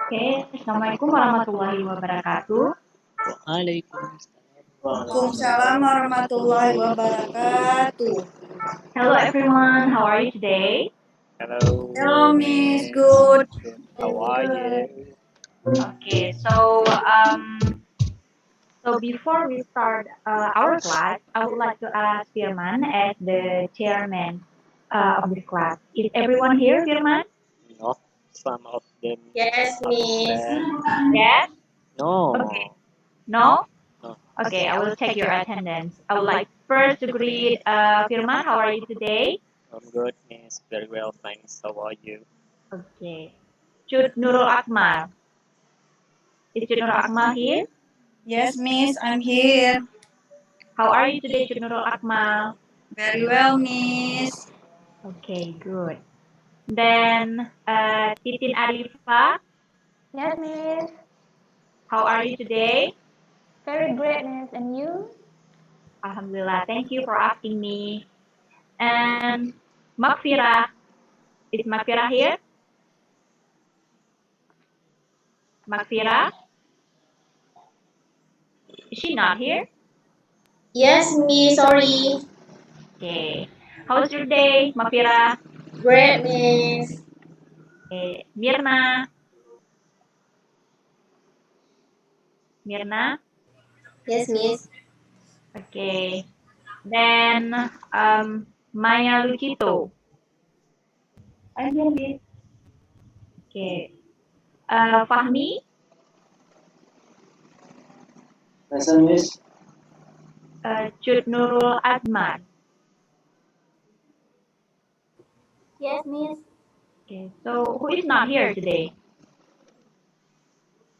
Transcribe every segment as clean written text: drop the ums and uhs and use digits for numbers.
Oke, Assalamualaikum warahmatullahi wabarakatuh. Waalaikumsalam. Waalaikumsalam warahmatullahi wabarakatuh. Hello everyone, how are you today? Hello, Hello, Miss. Miss. Good. How are you? Okay, so before we start our class, I would like to ask Firman as the chairman of this class. Is everyone here, Firman? No, some of them Yes, Miss. absent. Yes. Okay. No, No. no, Okay, I will check your attendance. I would like first to greet Firman. How are you today? I'm good, Miss. Very well, thanks. How are you? Okay. Chut Nurul Akmal. Is Chut Nurul Akmal here? Yes, Miss. I'm here. How are you today, Chut Nurul Akmal? Very well, Miss. Okay, good. Then Titin Arifa, Yes, Miss. how are you today? Very great, Miss. And you? Alhamdulillah, thank you for asking me. And Makfira, is Makfira here? Makfira, is she not here? Yes, Miss. Sorry. Okay. How's your day, Makfira? Great, Miss. Okay. Mirna, Mirna. Yes, Miss. Okay. Then Maya Lucito. I'm here, Miss. Okay. Fahmi, Present, Miss. Cut Nurul Azman. Yes, Miss. Okay. So who is not here today?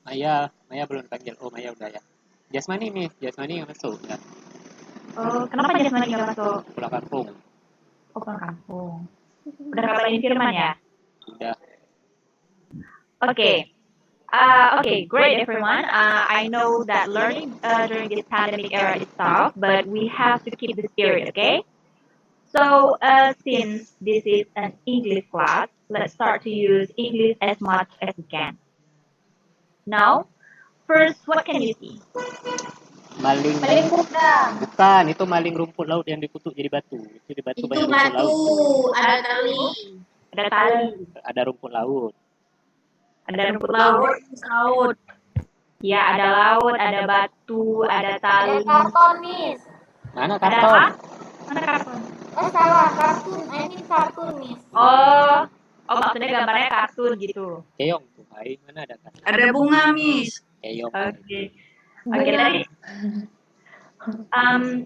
Maya belum panggil. Oh, Maya udah ya. Jasmani, Miss. Jasmani nggak masuk ya. Oh, kenapa Jasmani nggak masuk? Pulang kampung. Oh, pulang kampung. Udah kabarin Firman ya? Udah. Okay. Okay, great everyone. I know that learning during this pandemic era is tough, but we have to keep the spirit, okay? So, since this is an English class, let's start to use English as much as we can. Now, first, what can you see? Maling. Paling kudang. Bukan, itu maling rumput laut yang dikutuk jadi batu. Itu di batu Itu banyak rumput batu. laut. Ada tali. Ada tali, Ada rumput laut. ada rumput laut, Laut. ya ada laut, ada batu, ada Ada tali. karton, Miss. Mana Ada karton? apa? Mana karton? Oh, salah. Kartun. I mean kartun, Miss. Oh, oh maksudnya gambarnya kartun gitu. Keong tuh. Hai, mana ada karton? Ada bunga, Miss. Keong. Oke, oke tadi.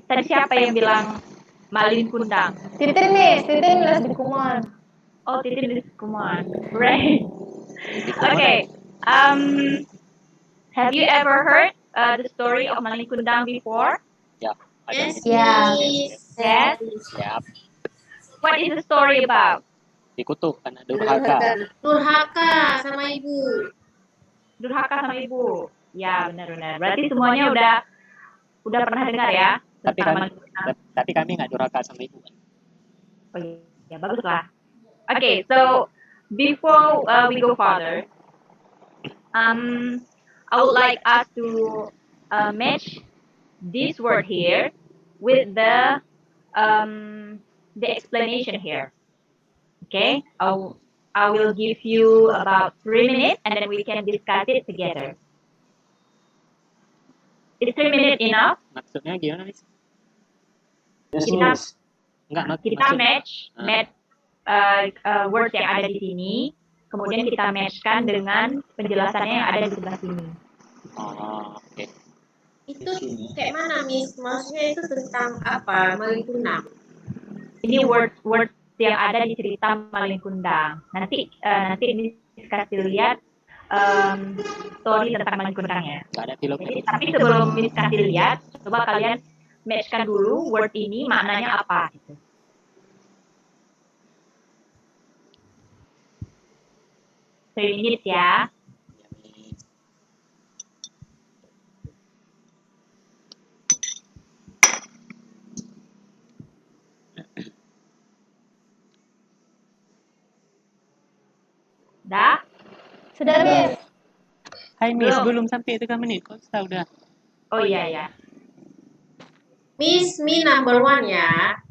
Tadi siapa yang bilang Malin Kundang? Titin, Miss. Titin les di Kumon. Oh, Titin is Kumon. Great. Di Kumon Okay. Have you ever heard the story of Malin Kundang before? Ya, ada. Yes, Yes, Miss. Yes. Siap. What is the story about? Dikutuk karena durhaka. Durhaka sama ibu. Durhaka sama ibu. Ya, benar-benar. Berarti semuanya udah pernah dengar ya Tapi tentang kami, Malin Kundang. tapi kami nggak durhaka sama ibu kan. Oh ya, baguslah. Okay, so before we go further, I would like us to match this word here with the explanation here. Okay, I will give you about 3 minutes and then we can discuss it together. Is 3 minutes enough? Maksudnya gimana nih? Yes, Kita Miss. Enggak, kita maksud match words yang ada di sini, kemudian kita matchkan dengan penjelasannya yang ada di sebelah sini. Oh, oke. Itu kayak mana, Miss? Maksudnya itu tentang apa? Malin kundang. Ini word yang ada di cerita Malin Kundang. Nanti ini kasih lihat story tentang Malin Kundangnya. Nggak ada filmnya. Jadi, tapi sebelum Miss kasih lihat, coba kalian matchkan dulu word ini maknanya apa. Gitu. So, minutes ya. Dah? Sudah, Miss. Hai Miss, Belum. belum sampai 3 menit. Kok bisa udah? Oh iya ya. Miss, me number 1 ya.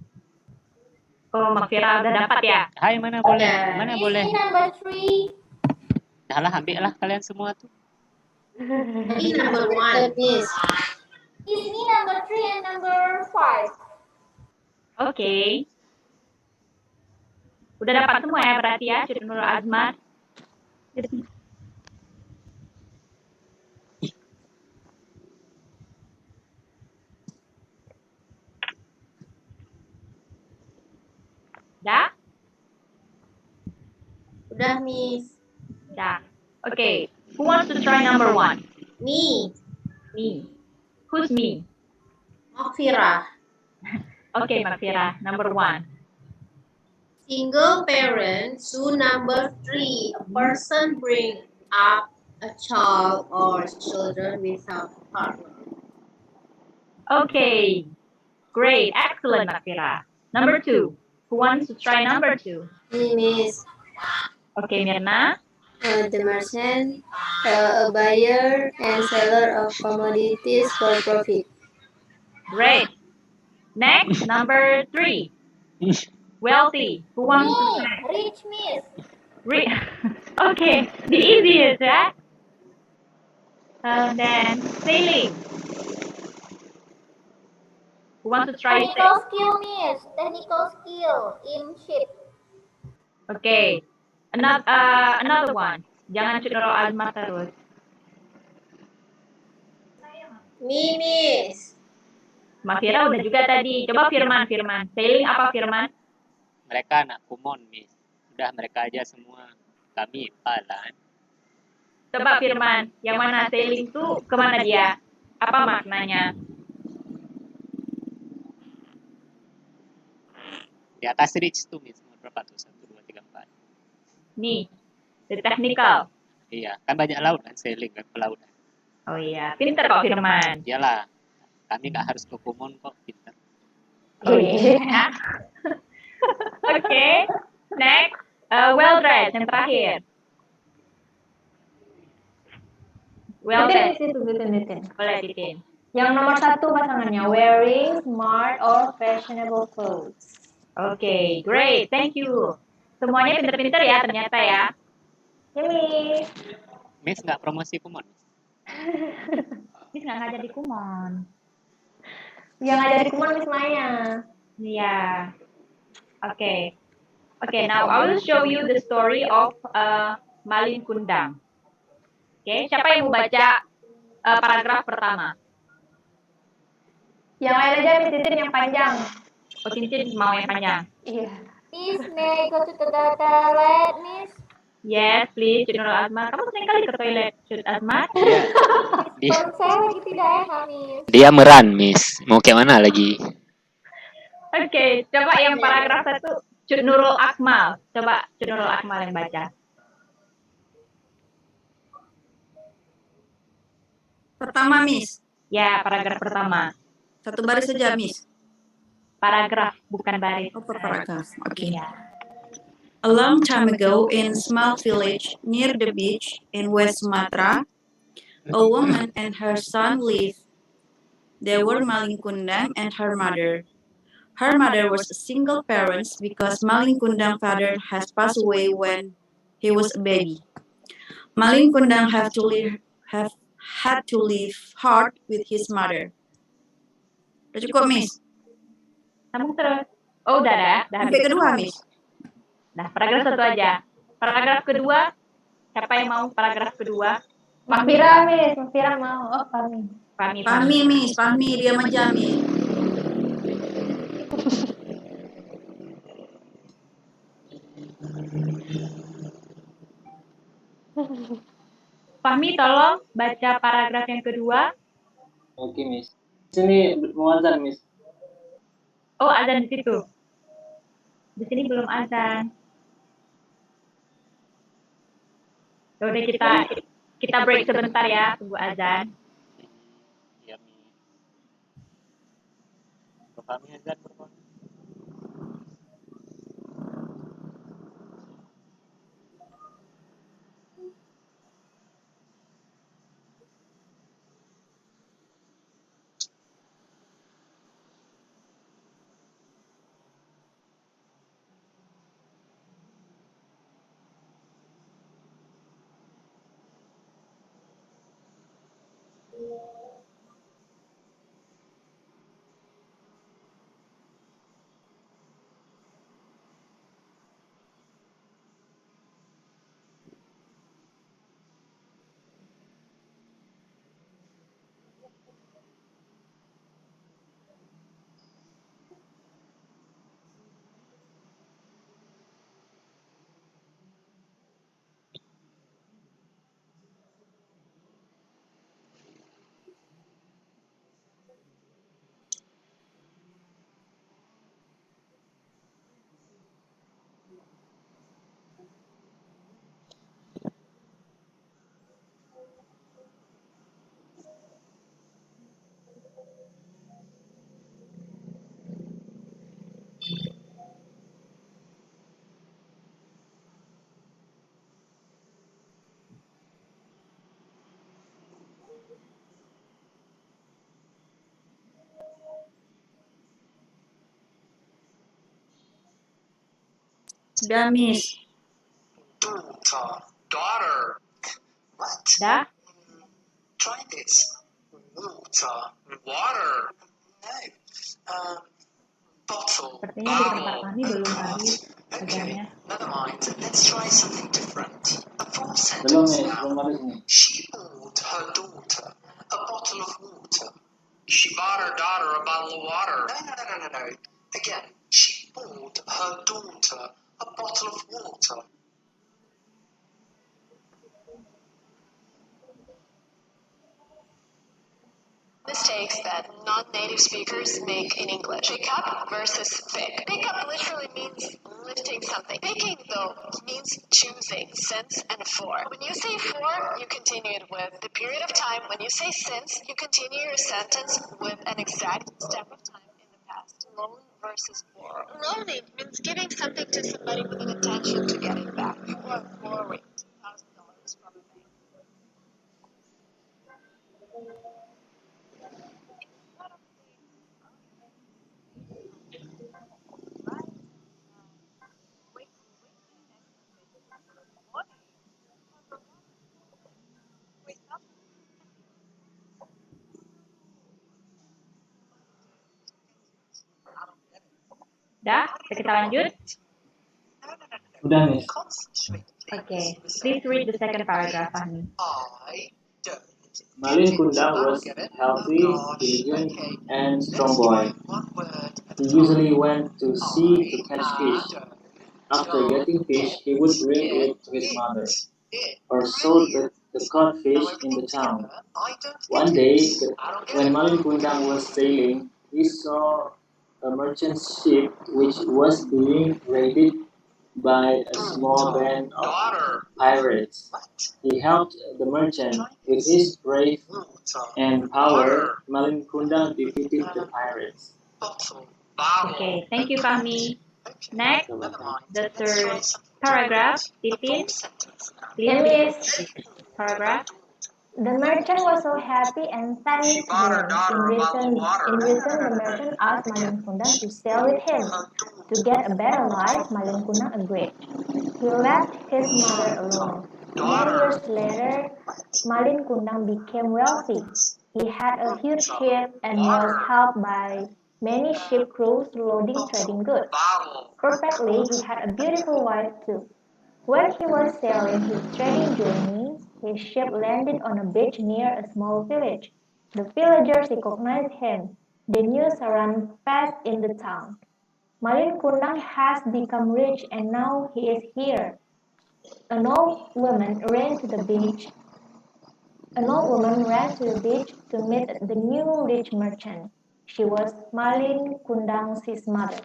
Oh, Mak Fira udah dapat ya? Hai, mana boleh? Ya. Mana Miss, boleh? me number 3. Dah lah, ambil lah kalian semua tuh. Me number 1. Miss. Miss, me number 3 and number 5. Oke. Udah dapat semua ya berarti ya, Cut Nurul Azmat. Dah? Udah, Miss. Dah. Oke. Who wants to try number 1? Me, Me. Who's me? Makfira. Okay, Mak Fira, number 1. Single parent. So number 3, a person bring up a child or children without a partner. Okay. Great. Excellent, Mak Fira. Number 2. Who wants to try number 2? Me, Miss. Okay, Mirna. The merchant, a buyer and seller of commodities for profit. Great. Next, number 3. Wealthy. Who wants to try? Rich, Miss. Okay, the easiest, yeah? Then sailing. Who wants to try Technical skill, Miss. Technical skill in ship. Okay. Another one. Jangan Cut Nurul Azmat terus. Me, Miss. Mak Fira udah juga tadi. Coba Firman. Sailing apa Firman? Mereka anak kumon, Miss. Udah mereka aja semua. Kami palan. Coba Firman. Yang mana sailing tuh kemana dia? Apa maknanya? Di atas reach tuh, Miss. Berapa tuh? 1, 2, 3, 4. Nih, the technical. Iya, kan banyak laut kan, sailing kan, pelautan. Oh iya, pinter kok Firman. Iyalah, kami nggak harus ke kumon kok, pintar. Oh iya. Oke, next. Well dressed, yang terakhir. Well dressed. Titin. Boleh Titin. Yang nomor 1 pasangannya wearing smart or fashionable clothes. Oke, great. Thank you. Semuanya pinter-pinter ya ternyata ya. Ini Miss nggak promosi kumon, Miss. Miss nggak ngajar di Kumon. yang ngajar di Kumon Miss Maya. Iya. Oke. Oke, now I will show you the story of Malin Kundang. Oke, siapa yang mau baca paragraf pertama? Yang lain aja Miss Titin yang panjang. Oh, Tintin mau yang panjang. Iya. Miss, may I go to the toilet, Miss? Yes, please, Cut Nurul Azmat. Kamu sering kali ke toilet, Cut Azmat? Dia, Perut saya lagi tidak enak, Miss. dia meran, Miss. Mau kayak mana lagi? Oke, coba yang paragraf 1, Cut Nurul Akmal. Coba Cut Nurul Akmal yang baca. Pertama, Miss. Ya, paragraf pertama. Satu baris saja, Miss. Paragraf, bukan baris. Oh, per paragraf. Oke. Ya. A long time ago, in a small village near the beach in West Sumatra, a woman and her son lived. They were Malin Kundang and her mother. Her mother was a single parent because Malin Kundang father has passed away when he was a baby. Malin Kundang had to live hard with his mother. Udah cukup, Miss. Sambung terus. Oh, udah dah. Sampai kedua, Miss. Nah, paragraf 1 aja. Paragraf kedua, siapa yang mau paragraf kedua? Mak Fira Miss, Mak Fira mau. Oh, kami. Fahmi. Fahmi, Miss. Fahmi, dia aja, Miss. Fahmi, tolong baca paragraf yang kedua. Oke, Miss. Sini mau azan, Miss. Oh, azan di situ. Di sini belum azan. Udah kita break sebentar ya, tunggu azan. Iya, Miss. Kami azan berapa? Sudah, Miss. Daughter. What? Dah? Try this. Water. No. Bottle. Sepertinya di tempat kami belum habis Okay, ajarnya. never mind. Let's try something different. A full Belum, sentence Miss. now. Belum habis nih. She bought her daughter a bottle of water. She bought her daughter a bottle of water. No. Again, she bought her daughter a bottle of water. Mistakes that non-native speakers make in English. Pick up versus pick. Pick up literally means lifting something. Picking, though, means choosing, since and for. When you say for, you continue it with the period of time. When you say since, you continue your sentence with an exact step of time in the past. Loan versus borrow. Loaning means giving something to somebody with an intention to get it back. Or borrowing $2,000 from a bank. Dah? Kita lanjut? Udah, Miss. Okay. Please read the second paragraph, Fahmi. I don't. Malin Kundang was healthy, diligent, and strong boy. One word at a He time. usually went to sea to catch fish. Don't. After getting fish, he would bring it to his mother, or sold the caught fish in the town. I don't One get day, it. I don't get when it. Malin Kundang was sailing, he saw a merchant ship which was being raided by a small band of Daughter. pirates. What? He helped the merchant. With his brave Water. and power, Malin Kundang defeated the pirates. Bottle. Bottle. Okay. Thank you, Fahmi. Okay. Next, Never mind. the Let's try third something paragraph. different. A Titin, full sentence now. please And read Miss, the paragraph. the merchant was so happy and She thanked bought her him. daughter a bottle of water. In return, the merchant asked Malin Kundang to sail with him. To get a better life, Malin Kundang agreed. He left his mother alone. Many years later, Malin Kundang became wealthy. He had a huge ship and was helped by many ship crews loading trading goods. Bottle. Perfectly, he had a beautiful wife too. When he was sailing his trading journey, his ship landed on a beach near a small village. The villagers recognized him. The news ran fast in the town. Malin Kundang has become rich and now he is here. An old woman ran to the beach. An old woman ran to the beach to meet the new rich merchant. She was Malin Kundang's mother.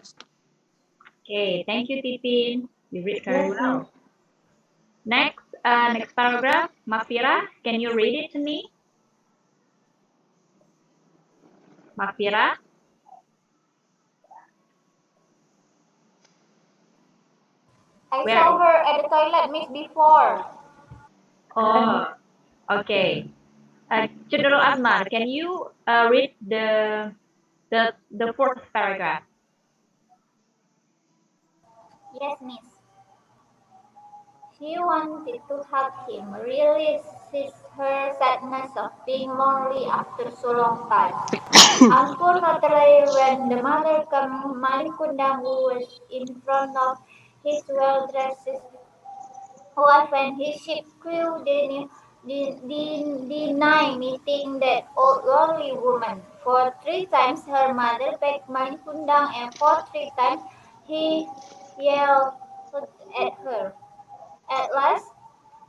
Okay. Thank you, Titin. You read very Yes, well. Next paragraph. Mafira, can you read it to me? Mafira? I Where? saw her at the toilet, Miss, before. Oh, okay. Cenderung Asmar, can you read the fourth paragraph? Yes, Miss. She wanted to help him release her sadness of being lonely after so long time. Unfortunately, when the mother came, Malin Kundang, who was in front of his well-dressed wife and his ship crew, denied meeting that old lonely woman. For 3 times her mother begged Malin Kundang, and for 3 times he yelled at her. At last,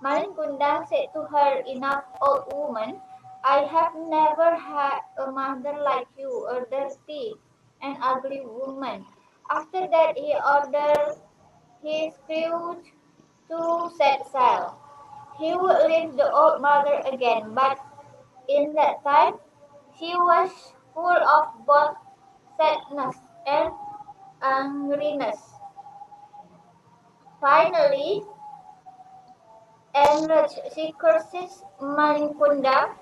Malin Kundang said to her, "Enough, old woman. I have never had a mother like you, a dirty and ugly woman." After that, he ordered his crew to set sail. He would leave the old mother again, but in that time, she was full of both sadness and angriness. Finally, enraged, she curses Malin Kundang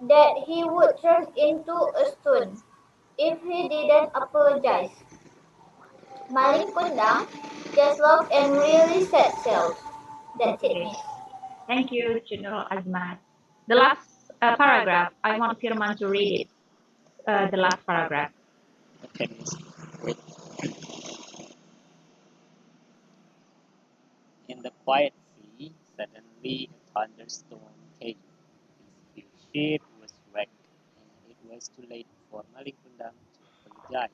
that he would turn into a stone if he didn't apologize. Malin Kundang just looked and really set sail. That's it, Miss. Thank you, General Azmat. The last paragraph, I want Firman to read it. The last paragraph. Okay, Miss. Wait. In the quiet sea, suddenly a thunderstorm came. His huge ship was wrecked, and it was too late for Malin Kundang to apologize.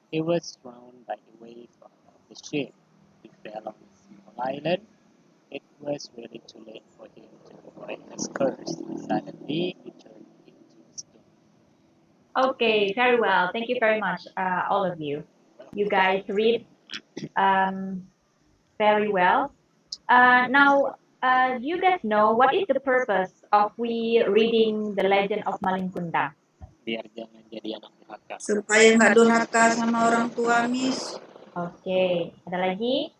He was thrown by the waves of the ship. He fell on a small island. It was really too late for him to avoid his curse. Suddenly, he turned into a stone. Okay, very well. Thank you very much, all of you. You guys read very well. Now, do you guys know what is the purpose of we reading the legend of Malin Kundang? Biar jangan jadi anak durhaka. Supaya nggak durhaka sama orang tua, Miss. Oke, ada lagi?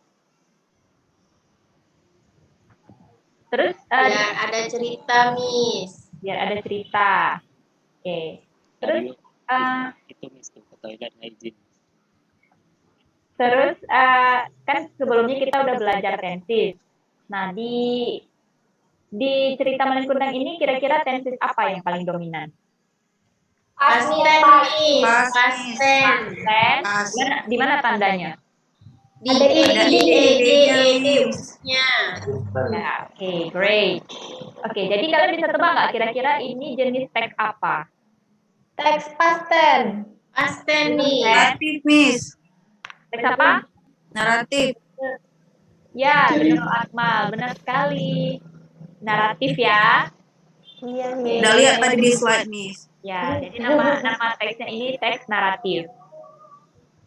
Terus, Biar ada cerita, Miss. biar ada cerita. Oke. Terus, Itu Miss tuh ke toilet nggak izin. terus kan sebelumnya kita udah belajar tenses. Nah, di cerita Malin Kundang ini kira-kira tenses apa yang paling dominan? Past tense, Miss. Past Past tense. Past. Di mana tandanya? Di ed nya. Ya, oke, great. Oke, jadi kalian bisa tebak nggak kira-kira ini jenis teks apa? Teks past tense. Past tense, Miss. Naratif, Miss. Teks apa? Naratif. Ya, General Akmal, benar sekali. Naratif ya. Iya, Miss. Udah lihat tadi di slide, Miss. Ya, jadi nama teksnya ini teks naratif.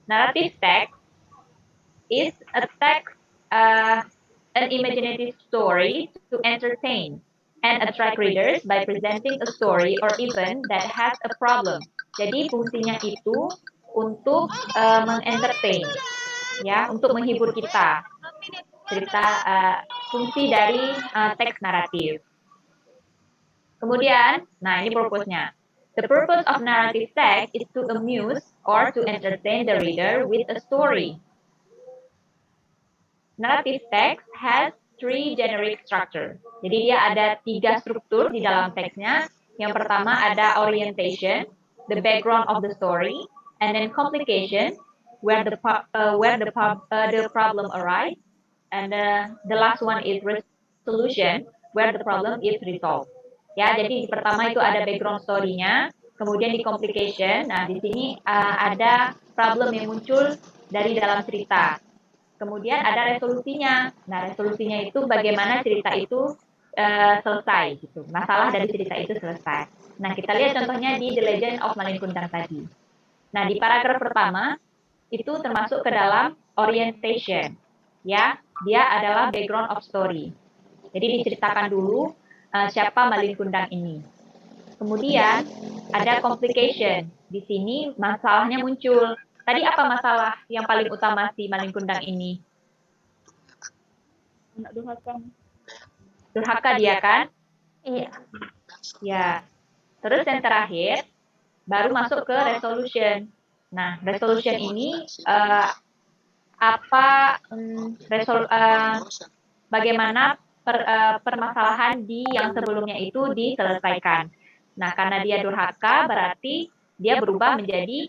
Narrative text is a text, an imaginative story to entertain and attract readers by presenting a story or event that has a problem. Jadi fungsinya itu untuk mengentertain, ya, untuk menghibur kita. Cerita fungsi dari teks naratif. Kemudian, nah ini purpose-nya. The purpose of narrative text is to amuse or to entertain the reader with a story. Narrative text has three generic structure. Jadi dia ada 3 struktur di dalam teksnya. Yang pertama ada orientation, the background of the story, and then complication, where the problem arises, and the last one is resolution, where the problem is resolved. Ya, jadi pertama itu ada background story-nya, kemudian di complication. Nah, di sini ada problem yang muncul dari dalam cerita. Kemudian ada resolusinya. Nah, resolusinya itu bagaimana cerita itu selesai gitu. Masalah dari cerita itu selesai. Nah, kita lihat contohnya di The Legend of Malin Kundang tadi. Nah, di paragraf pertama itu termasuk ke dalam orientation. Ya, dia adalah background of story. Jadi diceritakan dulu siapa Malin Kundang ini. Kemudian ada complication. Di sini masalahnya muncul. Tadi apa masalah yang paling utama si Malin Kundang ini? Durhaka dia kan? Iya. Ya. Terus yang terakhir baru masuk ke resolution. Nah, resolution ini bagaimana permasalahan di yang sebelumnya itu diselesaikan. Nah, karena dia durhaka berarti dia berubah menjadi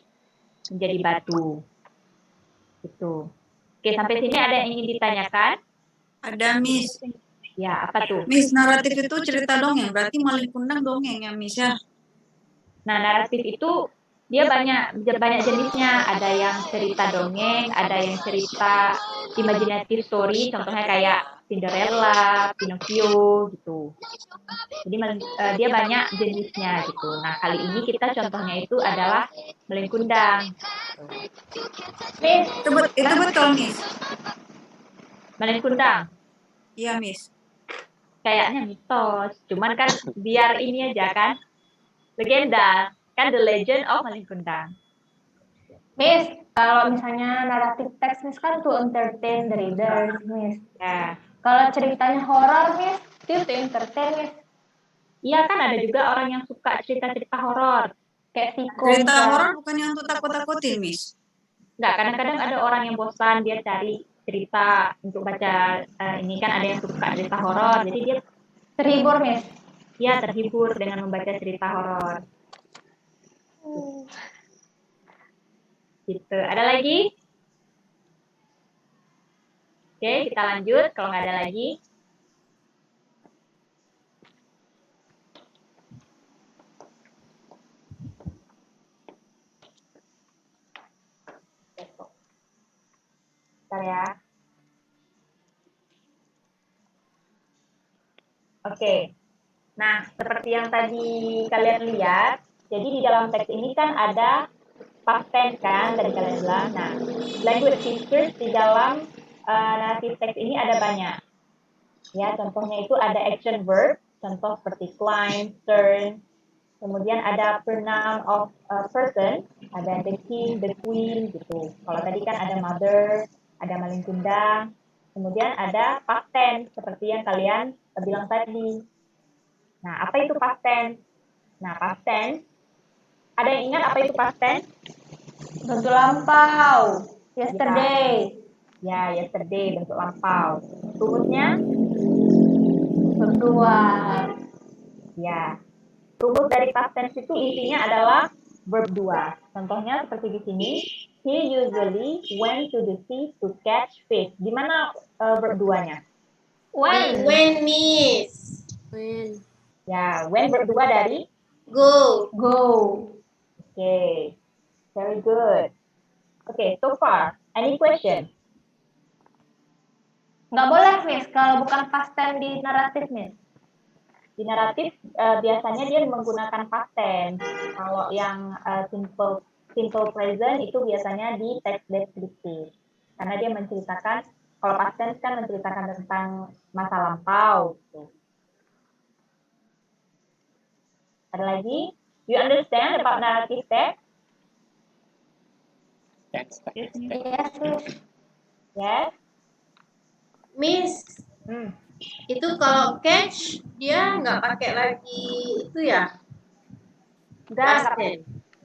batu. Gitu. Oke, sampai sini ada yang ingin ditanyakan? Ada, Miss. Ya, apa tuh? Miss, naratif itu cerita dongeng. Berarti Malin Kundang dongeng ya, Miss ya? Nah, naratif itu dia banyak jenisnya. Ada yang cerita dongeng, ada yang cerita imaginative story, contohnya kayak Cinderella, Pinocchio gitu. Jadi dia banyak jenisnya gitu. Nah, kali ini kita contohnya itu adalah Malin Kundang. Miss, Itu betul, Miss. Malin Kundang. Iya, Miss. Kayaknya mitos. Cuman kan biar ini aja kan. Legenda. Kan The Legend of Malin Kundang. Miss, kalau misalnya naratif teks, Miss, kan to entertain the reader, Miss. Ya. Kalau ceritanya horor, Miss, itu to entertain, Miss. Iya kan ada juga orang yang suka cerita-cerita horor. Kayak Tiko. Cerita horor bukan yang untuk takut-takutin, Miss. Nggak, kadang-kadang ada orang yang bosan, dia cari cerita untuk baca, ini kan ada yang suka cerita horor, jadi dia Terhibur, Miss. ya terhibur dengan membaca cerita horor. Gitu. Ada lagi? Oke, kita lanjut. Kalau nggak ada lagi, bentar ya. Oke. Nah, seperti yang tadi kalian lihat, jadi di dalam teks ini kan ada past tense kan, tadi kalian bilang. Nah, language features di dalam narrative teks ini ada banyak. Ya, contohnya itu ada action verb, contoh seperti climb, turn. Kemudian ada pronoun of a person, ada the king, the queen, gitu. Kalau tadi kan ada mother, ada maling kundang. Kemudian ada past tense, seperti yang kalian bilang tadi. Nah, apa itu past tense? Nah, past tense, ada yang ingat apa itu past tense? Bentuk lampau. Yesterday. Ya, yesterday, bentuk lampau. Rumusnya? Berdua. Ya. Rumus dari past tense itu intinya adalah verb 2. Contohnya seperti di sini. He usually went to the sea to catch fish. Di mana verb 2-nya? When, Miss. When. Ya, when verb 2 dari? Go. Go. Okay. Very good. Okay, so far, any question? Nggak boleh, Miss, kalau bukan past tense di naratif, Miss. Di naratif biasanya dia menggunakan past tense. Kalau yang simple present itu biasanya di teks deskriptif. Karena dia menceritakan, kalau past tense kan menceritakan tentang masa lampau. Gitu. Ada lagi? You understand about narrative text? Thanks. Yes, Miss. Yes? Miss, itu kalau catch dia nggak pakai lagi itu ya? Nggak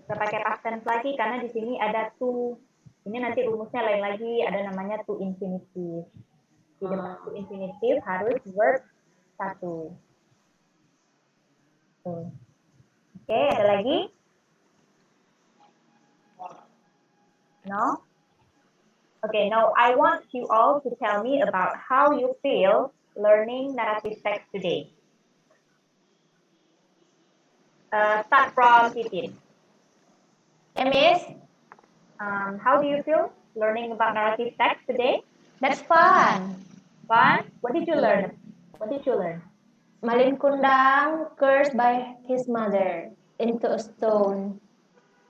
pakai past tense lagi karena di sini ada to. Ini nanti rumusnya lain lagi, ada namanya to infinitive. Di depan to infinitive harus verb 1. Oke, ada lagi? No? Okay, now I want you all to tell me about how you feel learning narrative text today. Start from Titin. Yeah, Miss. How do you feel learning about narrative text today? That's fun. Fun? What did you learn? What did you learn? Malin Kundang cursed by his mother into a stone.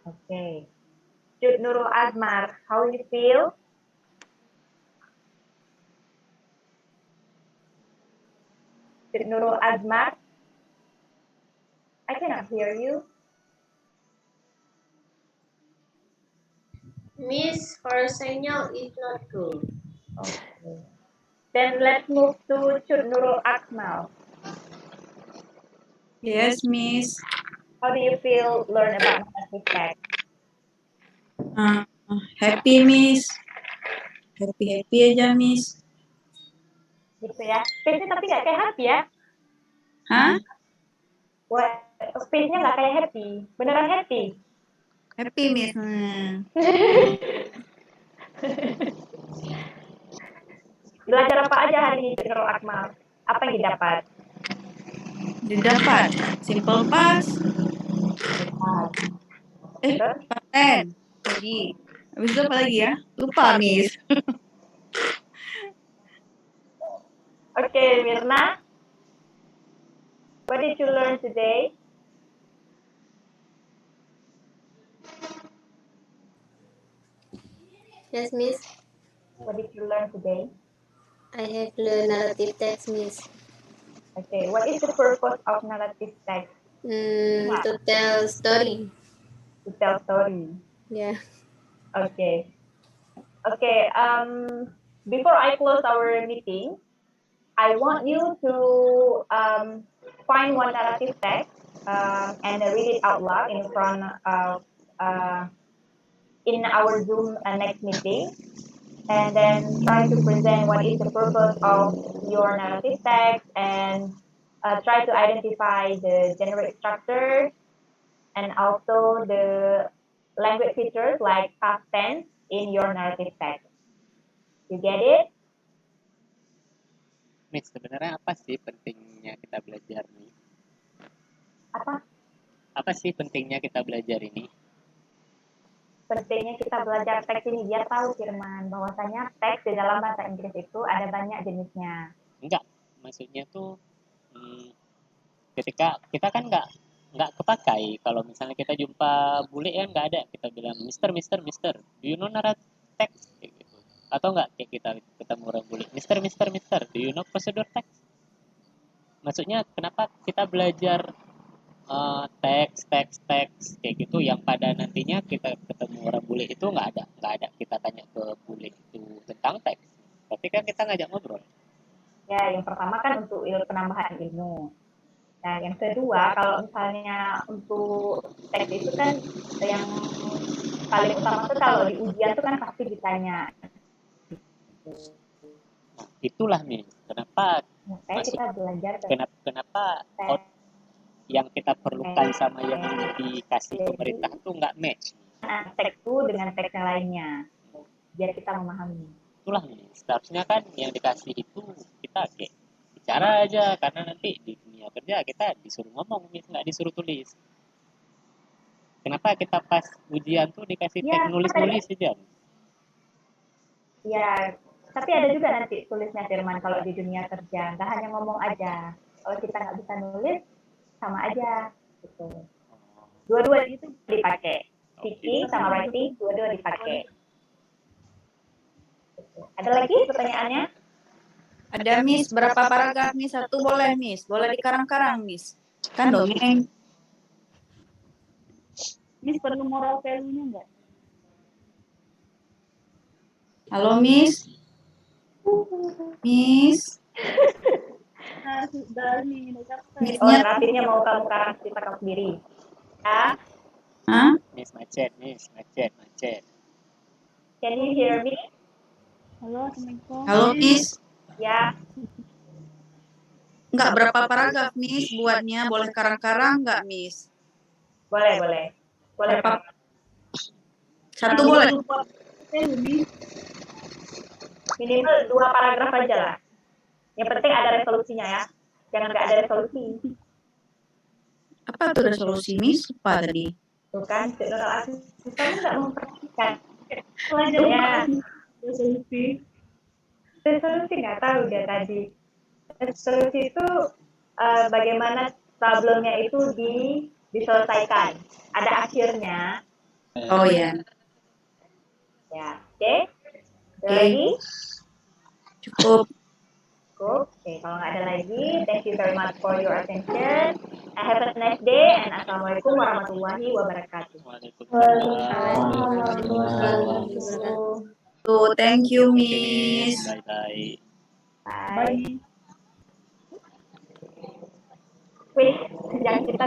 Okay. Jud Nurul Azmar, how do you feel? Jud Nurul Azmar? I cannot hear you. Miss, her signal is not good. Okay. Then let's move to Jud Nurul Akmal. Yes, Miss. How do you feel learn about narrative text? Happy, Miss. Happy aja, Miss. Gitu ya. Space-nya tapi nggak kayak happy ya? Hah? Wah, space-nya nggak kayak happy. Beneran happy. Happy, Miss. Belajar apa aja hari ini, Nurul Akmal? Apa yang didapat? Didapat simple past. Paten. Tadi. Habis itu apa lagi ya? Lupa, Miss. Okay, Mirna. What did you learn today? Yes, Miss. What did you learn today? I have learned narrative text, Miss. Okay, what is the purpose of narrative text? To tell story. To tell story. Yeah. Okay. Okay. Before I close our meeting, I want you to find one narrative text and read it out loud in front of in our Zoom next meeting, and then try to present what is the purpose of your narrative text, and try to identify the generic structure and also the language features like past tense in your narrative text. You get it? Miss, sebenarnya apa sih pentingnya kita belajar nih? Apa? Apa sih pentingnya kita belajar ini? Pentingnya kita belajar teks ini biar tahu Firman bahwasanya teks di dalam bahasa Inggris itu ada banyak jenisnya. Enggak, maksudnya tuh ketika kita kan nggak kepakai kalau misalnya kita jumpa bule kan nggak ada kita bilang Mister do you know narrative text kayak gitu, atau nggak kayak kita ketemu orang bule Mister do you know prosedur text. Maksudnya kenapa kita belajar teks kayak gitu yang pada nantinya kita ketemu orang bule itu nggak ada kita tanya ke bule itu tentang teks, tapi kan kita ngajak ngobrol. Ya, yang pertama kan untuk penambahan ilmu. Nah, yang kedua, kalau misalnya untuk teks itu kan yang paling utama tuh kalau di ujian tuh kan pasti ditanya. Nah, itulah nih, kenapa kita belajar kenapa yang kita perlukan sama yang dikasih pemerintah tuh nggak match. Nah, teks itu dengan teks yang lainnya, biar kita memahami. Itulah nih, seharusnya kan yang dikasih itu kita kayak bicara aja, karena nanti di dunia kerja kita disuruh ngomong, nggak disuruh tulis. Kenapa kita pas ujian tuh dikasih teks nulis aja? Ya, tapi ada juga nanti tulisnya Firman kalau di dunia kerja, nggak hanya ngomong aja. Kalau kita nggak bisa nulis, sama aja gitu. Dua-dua itu dipakai. Speaking sama writing dua-dua dipakai. Ada lagi pertanyaannya? Ada Miss, berapa paragraf Miss? Satu boleh Miss, boleh dikarang-karang Miss. Kan dongeng. Miss perlu moral value-nya enggak? Halo Miss. Miss. Oh, narasinya mau kamu karang cerita kamu sendiri. Ya? Hah? Miss macet. Can you hear me? Halo, Assalamualaikum. Halo Miss. Ya. Enggak, berapa paragraf Miss buatnya? Boleh karang-karang enggak Miss? Boleh. Berapa? Satu boleh? Minimal 2 paragraf aja lah. Yang penting ada resolusinya ya. Jangan nggak ada resolusi. Apa tuh resolusi Miss? Apa tadi? Tuh kan, kamu nggak memperhatikan. Pelajarannya. Resolusi nggak tahu dia tadi. Resolusi itu bagaimana problemnya itu diselesaikan. Ada akhirnya. Oh ya. Ya, oke. Lagi? Cukup. Oke, kalau nggak ada lagi, thank you very much for your attention. Have a nice day, and Assalamualaikum warahmatullahi wabarakatuh. Thank you, Miss. Bye. Bye. Wih, yang kita